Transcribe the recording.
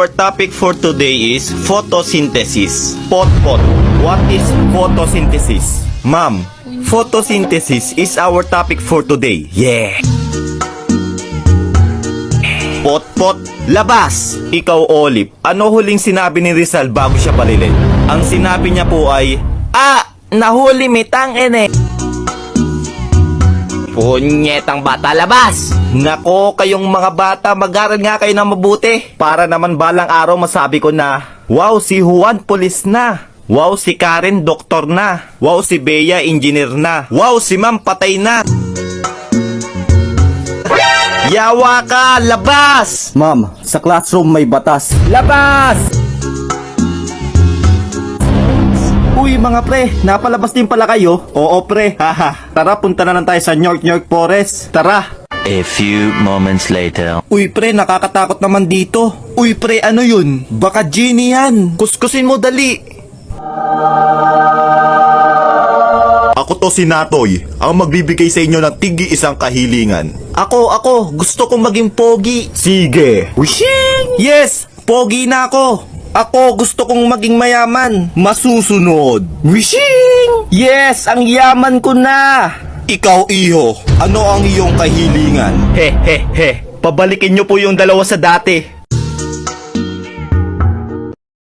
Our topic for today is photosynthesis. Pot. What is photosynthesis? Ma'am, photosynthesis is our topic for today. Yeah. Pot, labas! Ikaw, Olive, ano huling sinabi ni Rizal bago siya barilin? Ang sinabi niya po ay, nahuli mitang ene. Punyetang bata, labas! Nako, kayong mga bata, mag-aral nga kayo na mabuti. Para naman balang araw masabi ko na, wow, si Juan pulis na. Wow, si Karen doktor na. Wow, si Bea engineer na. Wow, si Ma'am patay na. Yawa ka, labas! Ma'am, sa classroom may batas. Labas! Uy mga pre, napalabas din pala kayo? Oo pre, haha. Tara, punta na lang tayo sa York Forest. Tara! A few moments later. Uy pre, nakakatakot naman dito. Uy pre, ano yun? Baka genie yan. Kuskusin mo dali. Ako to si Natoy, ang magbibigay sa inyo ng tigi isang kahilingan. Ako, gusto kong maging pogi. Sige! Wishing! Yes, pogi na ako. Ako, gusto kong maging mayaman. Masusunod. Wishing! Yes, ang yaman ko na. Ikaw, iho, ano ang iyong kahilingan? He. Pabalikin nyo po yung dalawa sa dati.